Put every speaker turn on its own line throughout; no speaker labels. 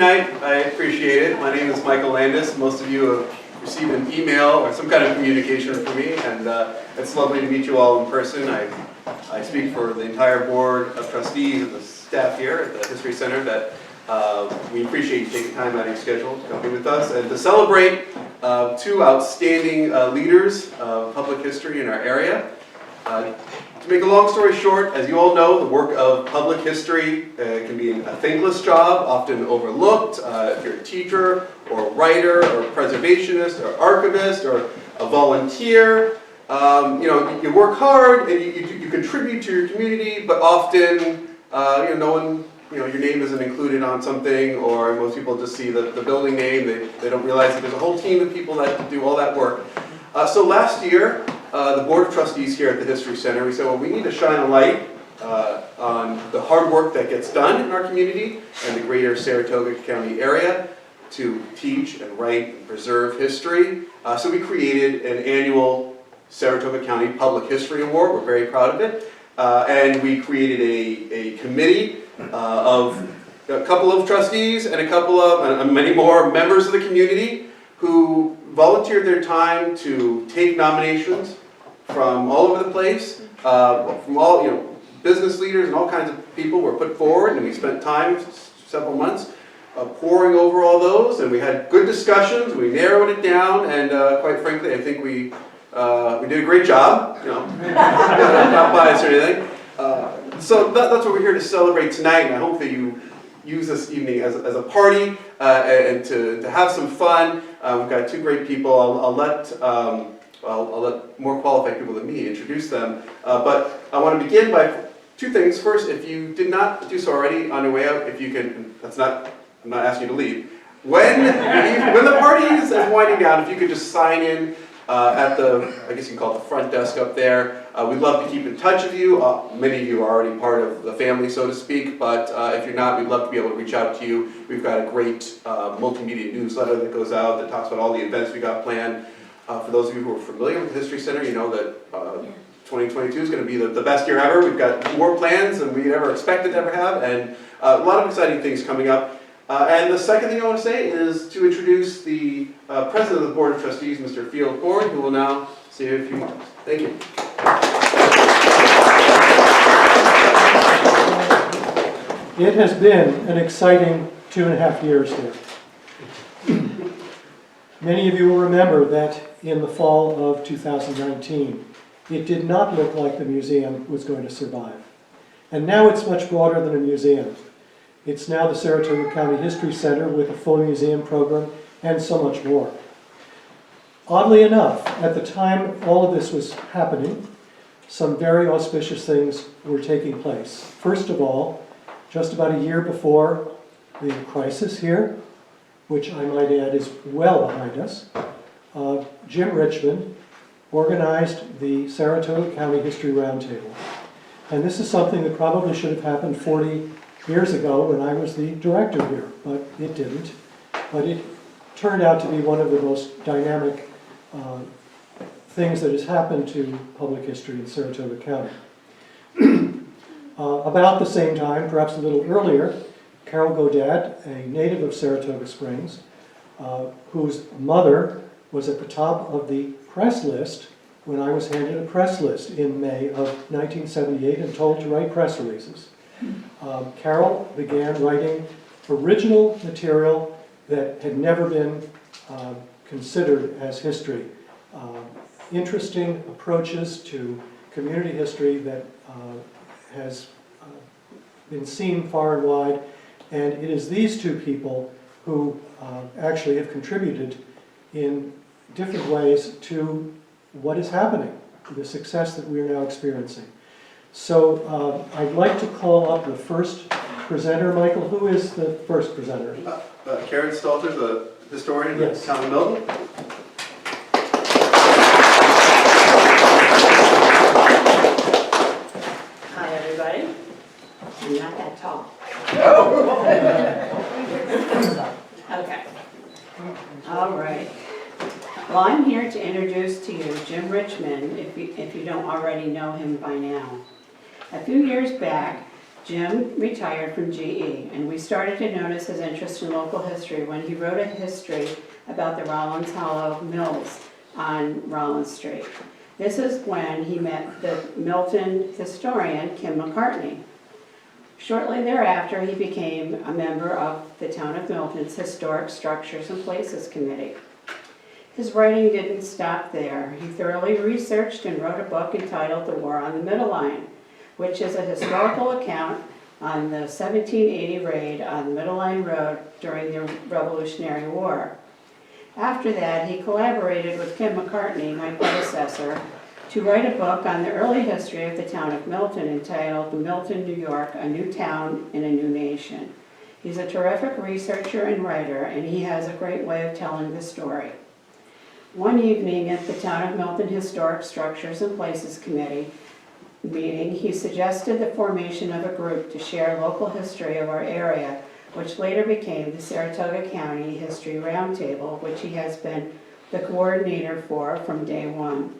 tonight. I appreciate it. My name is Michael Landis. Most of you have received an email or some kind of communication from me, and it's lovely to meet you all in person. I speak for the entire board of trustees and the staff here at the History Center that we appreciate you taking time out of your schedule to come be with us and to celebrate two outstanding leaders of public history in our area. To make a long story short, as you all know, the work of public history can be a thankless job, often overlooked. If you're a teacher or a writer or a preservationist or archivist or a volunteer, you work hard and you contribute to your community, but often no one, your name isn't included on something, or most people just see the building name. They don't realize that there's a whole team of people that do all that work. So last year, the Board of Trustees here at the History Center, we said, well, we need to shine a light on the hard work that gets done in our community and the greater Saratoga County area to teach and write and preserve history. So we created an annual Saratoga County Public History Award. We're very proud of it. And we created a committee of a couple of trustees and a couple of, many more members of the community who volunteered their time to take nominations from all over the place, from all, business leaders and all kinds of people were put forward, and we spent time, several months, poring over all those, and we had good discussions, we narrowed it down, and quite frankly, I think we did a great job, not biased or anything. So that's what we're here to celebrate tonight, and I hope that you use this evening as a party and to have some fun. We've got two great people. I'll let more qualified people than me introduce them. But I want to begin by two things. First, if you did not do so already on your way out, if you can, I'm not asking you to leave. When the party is winding down, if you could just sign in at the, I guess you can call it the front desk up there. We'd love to keep in touch with you. Many of you are already part of the family, so to speak, but if you're not, we'd love to be able to reach out to you. We've got a great multimedia newsletter that goes out that talks about all the events we got planned. For those of you who are familiar with the History Center, you know that 2022 is going to be the best year ever. We've got more plans than we ever expected to ever have, and a lot of exciting things coming up. And the second thing I want to say is to introduce the President of the Board of Trustees, Mr. Field Ford, who will now say a few words. Thank you.
It has been an exciting 2.5 years here. Many of you will remember that in the fall of 2019, it did not look like the museum was going to survive. And now it's much broader than a museum. It's now the Saratoga County History Center with a full museum program and so much more. Oddly enough, at the time all of this was happening, some very auspicious things were taking place. First of all, just about a year before the crisis here, which I might add is well behind us, Jim Richmond organized the Saratoga County History Roundtable. And this is something that probably should have happened 40 years ago when I was the director here, but it didn't. But it turned out to be one of the most dynamic things that has happened to public history in Saratoga County. About the same time, perhaps a little earlier, Carol Godette, a native of Saratoga Springs, whose mother was at the top of the press list when I was handed a press list in May of 1978 and told to write press releases. Carol began writing original material that had never been considered as history. Interesting approaches to community history that has been seen far and wide, and it is these two people who actually have contributed in different ways to what is happening, the success that we are now experiencing. So I'd like to call up the first presenter. Michael, who is the first presenter?
Karen Stalter, the historian of the town of Milton.
Hi, everybody. I'm not that tall. Okay. All right. Well, I'm here to introduce to you Jim Richmond, if you don't already know him by now. A few years back, Jim retired from GE, and we started to notice his interest in local history when he wrote a history about the Rollins Hollow Mills on Rollins Street. This is when he met the Milton historian, Kim McCartney. Shortly thereafter, he became a member of the Town of Milton's Historic Structures and Places Committee. His writing didn't stop there. He thoroughly researched and wrote a book entitled The War on the Middleline, which is a historical account on the 1780 raid on Middleline Road during the Revolutionary War. After that, he collaborated with Kim McCartney, my predecessor, to write a book on the early history of the town of Milton entitled Milton, New York, A New Town in a New Nation. He's a terrific researcher and writer, and he has a great way of telling the story. One evening at the Town of Milton Historic Structures and Places Committee meeting, he suggested the formation of a group to share local history of our area, which later became the Saratoga County History Roundtable, which he has been the coordinator for from day one.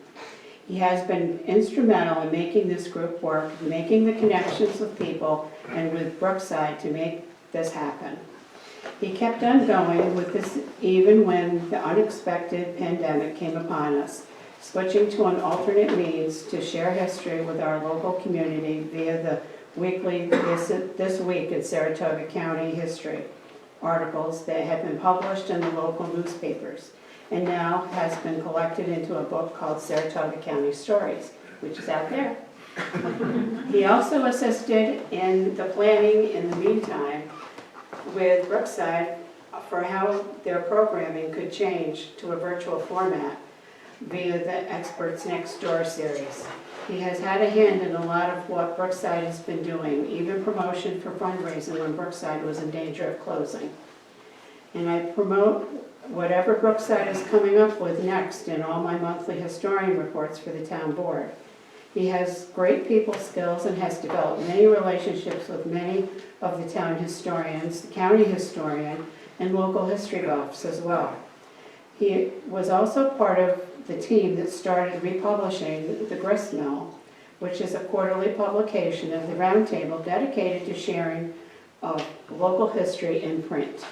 He has been instrumental in making this group work, making the connections with people and with Brookside to make this happen. He kept on going with this even when the unexpected pandemic came upon us, switching to an alternate means to share history with our local community via the weekly This Week in Saratoga County History articles that have been published in the local newspapers and now has been collected into a book called Saratoga County Stories, which is out there. He also assisted in the planning in the meantime with Brookside for how their programming could change to a virtual format via the Experts Next Door series. He has had a hand in a lot of what Brookside has been doing, even promotion for fundraising when Brookside was in danger of closing. And I promote whatever Brookside is coming up with next in all my monthly historian reports for the town board. He has great people skills and has developed many relationships with many of the town historians, the county historian, and local history buffs as well. He was also part of the team that started republishing The Gristmill, which is a quarterly publication of the Roundtable dedicated to sharing of local history in print.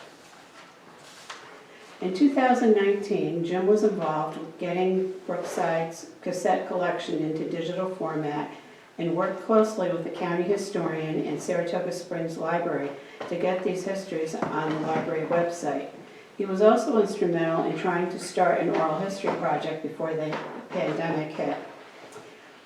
In 2019, Jim was involved with getting Brookside's cassette collection into digital format and worked closely with the county historian and Saratoga Springs Library to get these histories on the library website. He was also instrumental in trying to start an oral history project before the pandemic hit.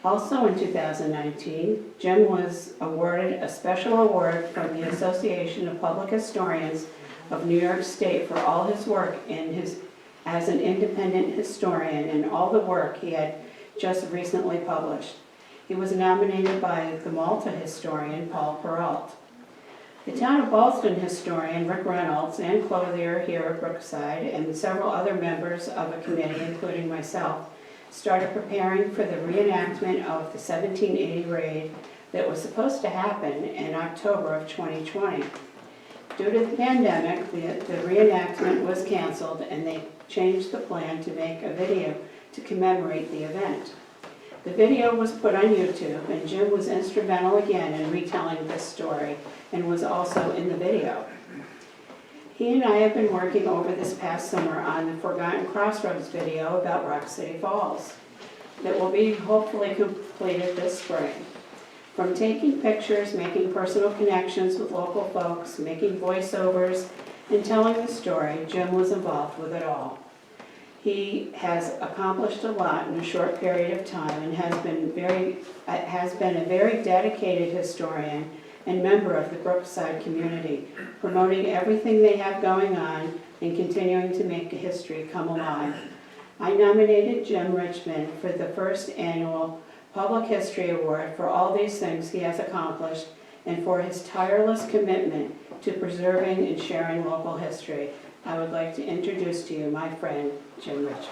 Also in 2019, Jim was awarded a special award from the Association of Public Historians of New York State for all his work as an independent historian and all the work he had just recently published. He was nominated by the Malta historian Paul Peralt. The town of Boston historian Rick Reynolds and clothier here at Brookside and several other members of a committee, including myself, started preparing for the reenactment of the 1780 raid that was supposed to happen in October of 2020. Due to the pandemic, the reenactment was canceled and they changed the plan to make a video to commemorate the event. The video was put on YouTube and Jim was instrumental again in retelling this story and was also in the video. He and I have been working over this past summer on the Forgotten Crossroads video about Rock City Falls that will be hopefully completed this spring. From taking pictures, making personal connections with local folks, making voiceovers, and telling the story, Jim was involved with it all. He has accomplished a lot in a short period of time and has been a very dedicated historian and member of the Brookside community, promoting everything they have going on and continuing to make history come alive. I nominated Jim Richmond for the first annual Public History Award for all these things he has accomplished and for his tireless commitment to preserving and sharing local history. I would like to introduce to you my friend, Jim Richmond.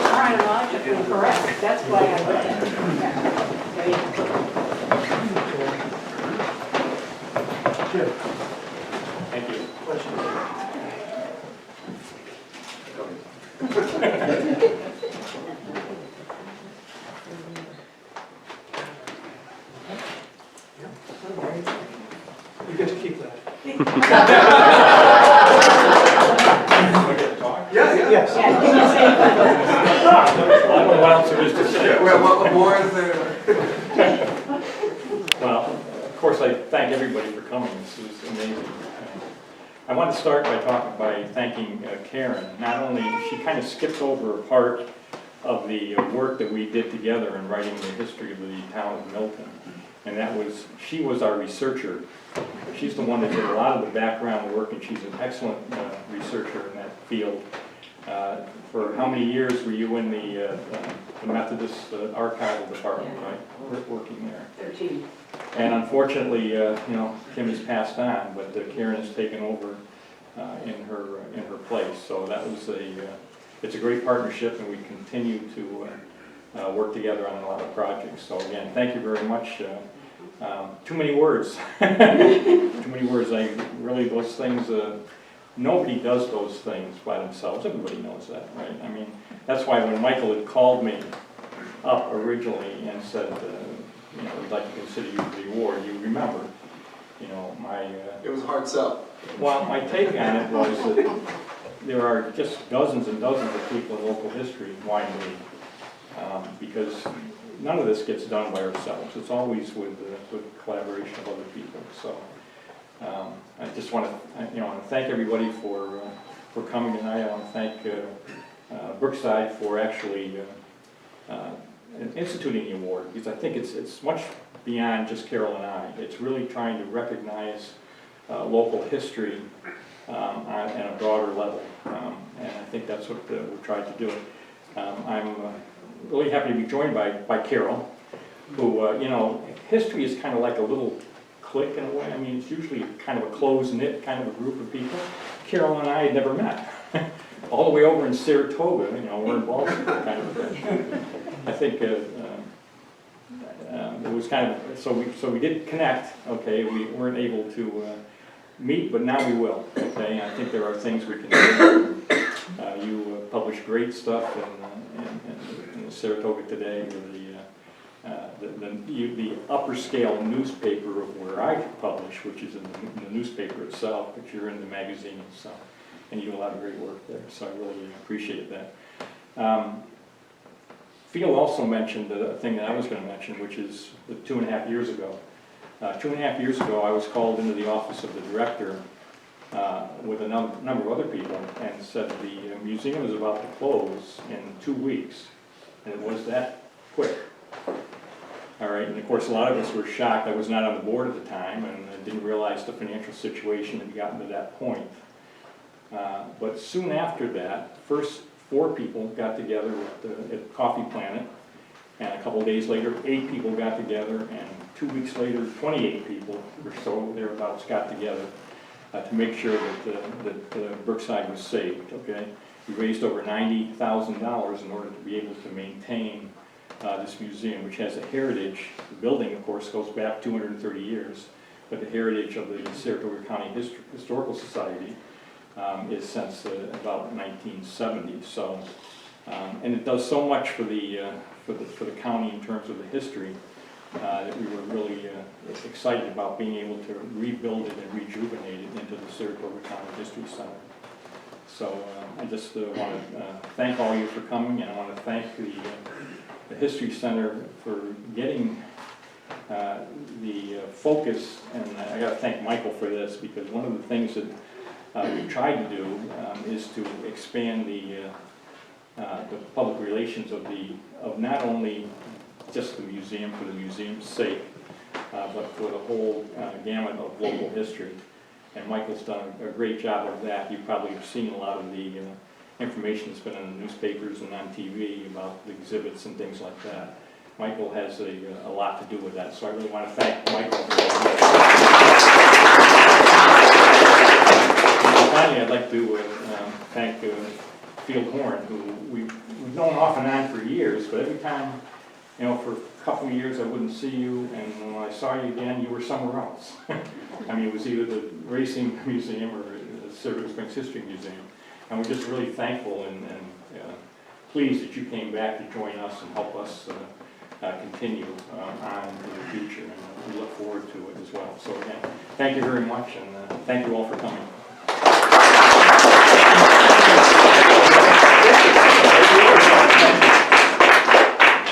Chronologically correct. That's why I
Good.
Thank you.
You get to keep that.
Yeah, yeah.
Yes.
I don't know what else there is to say.
Well, what more is there?
Well, of course, I thank everybody for coming. This is amazing. I want to start by thanking Karen. Not only, she kind of skipped over a part of the work that we did together in writing the history of the town of Milton. And that was, she was our researcher. She's the one that did a lot of the background work, and she's an excellent researcher in that field. For how many years were you in the Methodist archival department, right? Working there?
13.
And unfortunately, Kim has passed on, but Karen has taken over in her place. So that was it's a great partnership, and we continue to work together on a lot of projects. So again, thank you very much. Too many words. Too many words. Those things, nobody does those things by themselves. Everybody knows that, right? I mean, that's why when Michael had called me up originally and said, we'd like to consider you for the award, you remember,
It was a hard sell.
well, my take on it was that there are just dozens and dozens of people in local history wanting me, because none of this gets done by ourselves. It's always with collaboration of other people. So I just want to thank everybody for coming tonight. I want to thank Brookside for actually instituting the award, because I think it's much beyond just Carol and I. It's really trying to recognize local history on a broader level, and I think that's what we're trying to do. I'm really happy to be joined by Carol, who, history is kind of like a little clique in a way. I mean, it's usually kind of a close-knit kind of a group of people. Carol and I had never met. All the way over in Saratoga, we're in Boston, kind of thing. I think it was kind of, so we did connect, okay, we weren't able to meet, but now we will, okay, and I think there are things we can do. You publish great stuff in the Saratoga Today, or the upper scale newspaper of where I publish, which is in the newspaper itself, but you're in the magazine, so, and you do a lot of great work there, so I really appreciate that. Phil also mentioned the thing that I was going to mention, which is the 2.5 years ago. 2.5 years ago, I was called into the office of the director with a number of other people and said the museum is about to close in 2 weeks, and it was that quick. All right, and of course a lot of us were shocked. I was not on the board at the time, and I didn't realize the financial situation had gotten to that point. But soon after that, first 4 people got together at Coffee Planet, and a couple of days later, 8 people got together, and 2 weeks later, 28 people or so thereabouts got together to make sure that Brookside was saved. Okay, we raised over $90,000 in order to be able to maintain this museum, which has a heritage. The building, of course, goes back 230 years, but the heritage of the Saratoga County Historical Society is since about 1970. So, and it does so much for the county in terms of the history that we were really excited about being able to rebuild it and rejuvenate it into the Saratoga County History Center. So I just want to thank all of you for coming, and I want to thank the History Center for getting the focus, and I got to thank Michael for this, because one of the things that we tried to do is to expand the public relations of not only just the museum for the museum's sake, but for the whole gamut of local history. And Michael's done a great job of that. You probably have seen a lot of the information that's been in the newspapers and on TV about the exhibits and things like that. Michael has a lot to do with that, so I really want to thank Michael for that. And finally, I'd like to thank Field Horn, who we've known off and on for years, but every time you know, for a couple of years I wouldn't see you, and when I saw you again, you were somewhere else. I mean, it was either the Racing Museum or the Saratoga Springs History Museum. And we're just really thankful and pleased that you came back to join us and help us continue on in the future. And we look forward to it as well. So again, thank you very much, and thank you all for coming.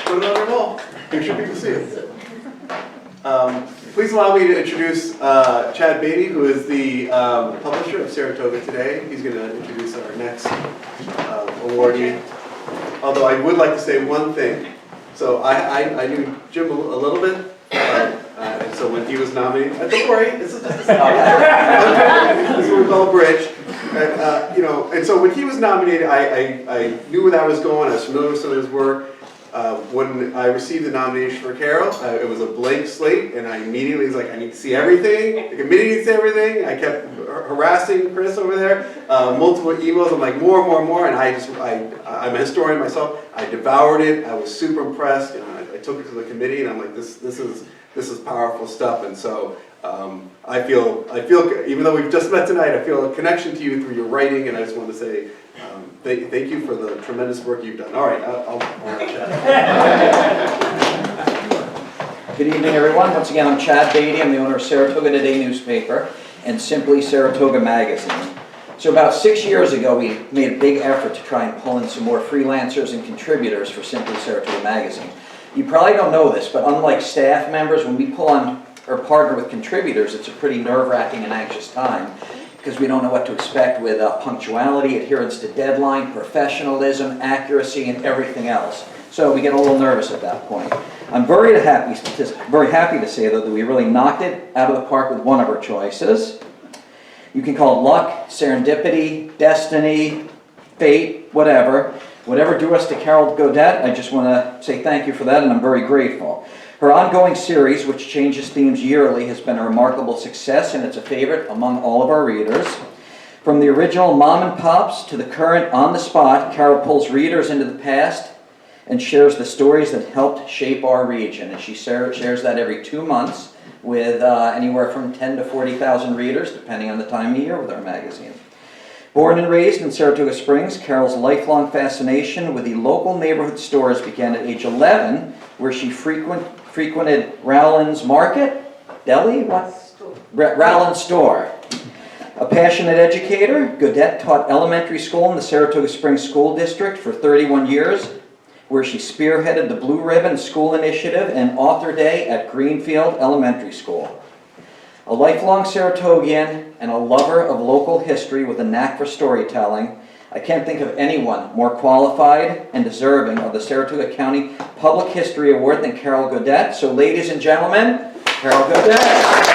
Put it on your wall. Make sure people see it. Please allow me to introduce Chad Beatty, who is the publisher of Saratoga Today. He's going to introduce our next awardee. Although I would like to say one thing. So I knew Jim a little bit, and so when he was nominated, don't worry, this is just a start. This is what we call a bridge. And, you know, and so when he was nominated, I knew where that was going. I was familiar with some of his work. When I received the nomination for Carol, it was a blank slate, and I immediately was like, I need to see everything. The committee needs to see everything. I kept harassing Chris over there, multiple emails. I'm like, more, and I'm a historian myself. I devoured it. I was super impressed. You know, I took it to the committee, and I'm like, this is powerful stuff. And so I feel, even though we've just met tonight, I feel a connection to you through your writing, and I just want to say. Thank you for the tremendous work you've done. All right, I'll chat.
Good evening, everyone. Once again, I'm Chad Beatty. I'm the owner of Saratoga Today newspaper and Simply Saratoga Magazine. So about 6 years ago, we made a big effort to try and pull in some more freelancers and contributors for Simply Saratoga Magazine. You probably don't know this, but unlike staff members, when we pull on or partner with contributors, it's a pretty nerve-wracking and anxious time, because we don't know what to expect with punctuality, adherence to deadline, professionalism, accuracy, and everything else. So we get a little nervous at that point. I'm very happy to say, though, that we really knocked it out of the park with one of our choices. You can call it luck, serendipity, destiny, fate, whatever. Whatever drew us to Carol Godette, I just want to say thank you for that, and I'm very grateful. Her ongoing series, which changes themes yearly, has been a remarkable success, and it's a favorite among all of our readers. From the original Mom and Pops to the current On the Spot, Carol pulls readers into the past and shares the stories that helped shape our region. And she shares that every 2 months with anywhere from 10 to 40,000 readers, depending on the time of year with our magazine. Born and raised in Saratoga Springs, Carol's lifelong fascination with the local neighborhood stores began at age 11, where she frequented Rowland's Market, Deli? What? Rowland's Store. A passionate educator, Godette taught elementary school in the Saratoga Springs School District for 31 years, where she spearheaded the Blue Ribbon School Initiative and Author Day at Greenfield Elementary School. A lifelong Saratogian and a lover of local history with a knack for storytelling, I can't think of anyone more qualified and deserving of the Saratoga County Public History Award than Carol Godette. So ladies and gentlemen, Carol Godette.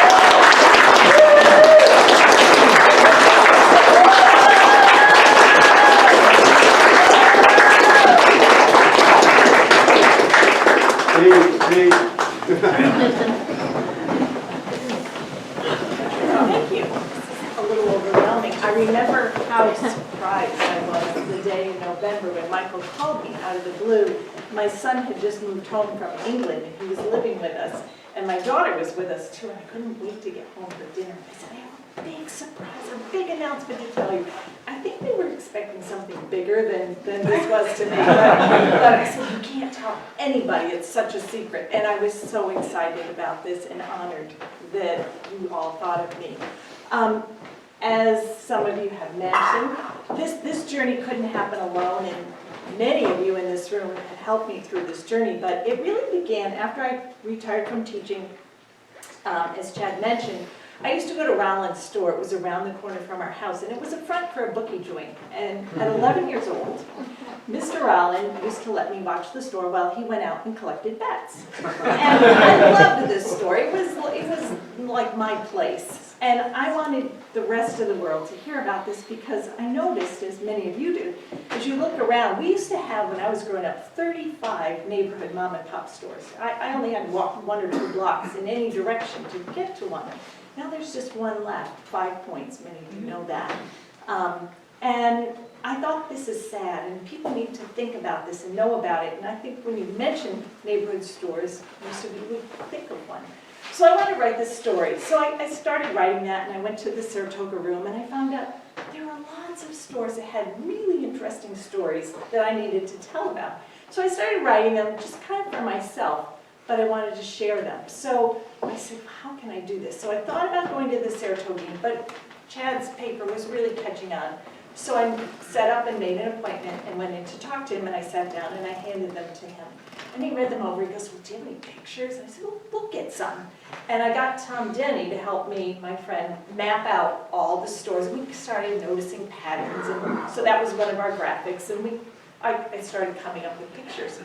Thank you. A little overwhelming. I remember how surprised I was the day in November when Michael called me out of the blue. My son had just moved home from England and he was living with us. And my daughter was with us too, and I couldn't wait to get home for dinner. I said, I have a big surprise, a big announcement to tell you. I think they were expecting something bigger than this was to me. But I said, you can't tell anybody, it's such a secret. And I was so excited about this and honored that you all thought of me. As some of you have mentioned, this journey couldn't happen alone, and many of you in this room have helped me through this journey, but it really began after I retired from teaching. As Chad mentioned, I used to go to Rowland's Store. It was around the corner from our house, and it was a front for a bookie joint. And at 11 years old, Mr. Rowland used to let me watch the store while he went out and collected bets. And I loved this store. It was like my place. And I wanted the rest of the world to hear about this because I noticed, as many of you do, as you look around, we used to have, when I was growing up, 35 neighborhood mom and pop stores. I only had to walk 1 or 2 blocks in any direction to get to one. Now there's just one left, 5 Points, many of you know that. And I thought, this is sad, and people need to think about this and know about it. And I think when you mention neighborhood stores, most of you would think of one. So I wanted to write this story. So I started writing that, and I went to the Saratoga room, and I found out there were lots of stores that had really interesting stories that I needed to tell about. So I started writing them just kind of for myself, but I wanted to share them. So I said, how can I do this? So I thought about going to the Saratogian, but Chad's paper was really catching on. So I set up and made an appointment and went in to talk to him, and I sat down and I handed them to him. And he read them over. He goes, well, do you have any pictures? And I said, well, we'll get some. And I got Tom Denny to help me, my friend, map out all the stores. We started noticing patterns, and so that was one of our graphics. And I started coming up with pictures.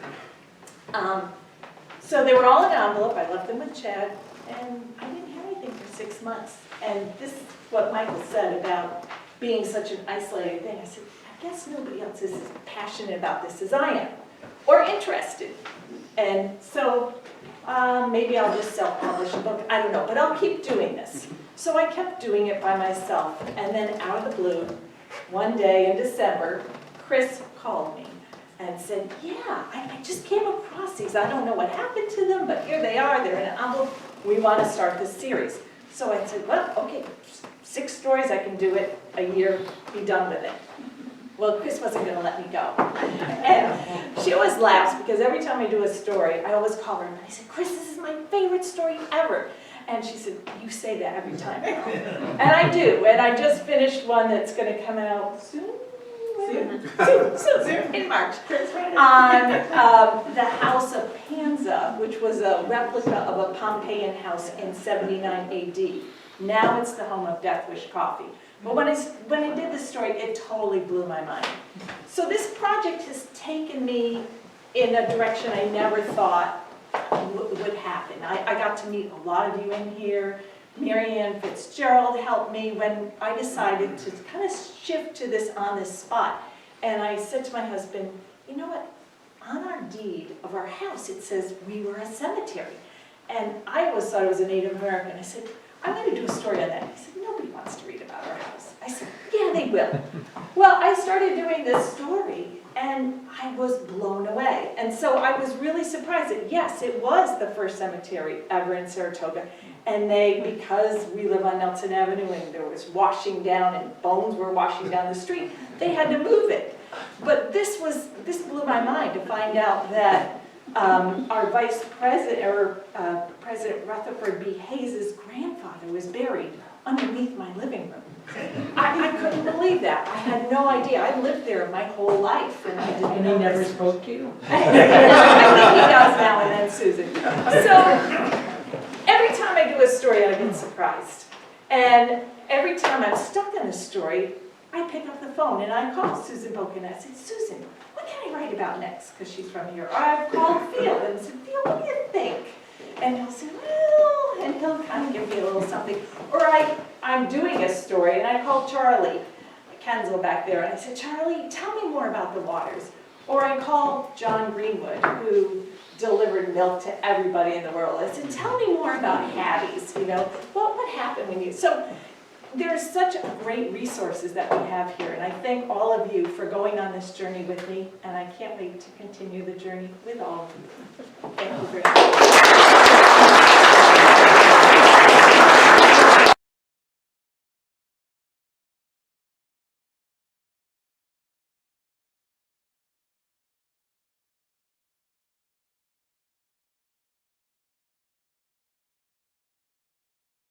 So they were all in an envelope. I left them with Chad, and I didn't hear anything for 6 months. And this is what Michael said about being such an isolated thing. I said, I guess nobody else is as passionate about this as I am, or interested. And so maybe I'll just self-publish a book, I don't know, but I'll keep doing this. So I kept doing it by myself, and then out of the blue, one day in December, Chris called me and said, yeah, I just came across these. I don't know what happened to them, but here they are. They're in an envelope. We want to start this series. So I said, well, okay, 6 stories, I can do it a year, be done with it. Well, Chris wasn't going to let me go. And she always laughs because every time I do a story, I always call her and I said, Chris, this is my favorite story ever. And she said, you say that every time. And I do. And I just finished one that's going to come out soon, in March, on the house of Panza, which was a replica of a Pompeian house in 79 AD. Now it's the home of Death Wish Coffee. But when I did this story, it totally blew my mind. So this project has taken me in a direction I never thought would happen. I got to meet a lot of you in here. Marianne Fitzgerald helped me when I decided to kind of shift to this on this spot. And I said to my husband, you know what? On our deed of our house, it says we were a cemetery. And I always thought it was a Native American. I said, I'm going to do a story on that. He said, nobody wants to read about our house. I said, yeah, they will. Well, I started doing this story, and I was blown away. And so I was really surprised that, yes, it was the first cemetery ever in Saratoga. And because we live on Nelson Avenue and there was washing down and bones were washing down the street, they had to move it. But this blew my mind to find out that our vice president, or President Rutherford B. Hayes' grandfather was buried underneath my living room. I couldn't believe that. I had no idea. I lived there my whole life, and I didn't know.
He never spoke to you?
I think he does now and then, Susan. So every time I do a story, I get surprised. And every time I'm stuck in a story, I pick up the phone and I call Susan Boken and I say, Susan, what can I write about next? Because she's from here. Or I've called Field and said, Field, what do you think? And he'll say, well, and he'll kind of give me a little something. Or I'm doing a story and I call Charlie Kenzel back there and I said, Charlie, tell me more about the waters. Or I call John Greenwood, who delivered milk to everybody in the world. I said, tell me more about Hattie's, what happened when you, so there's such great resources that we have here, and I thank all of you for going on this journey with me, and I can't wait to continue the journey with all of you. Thank you very much.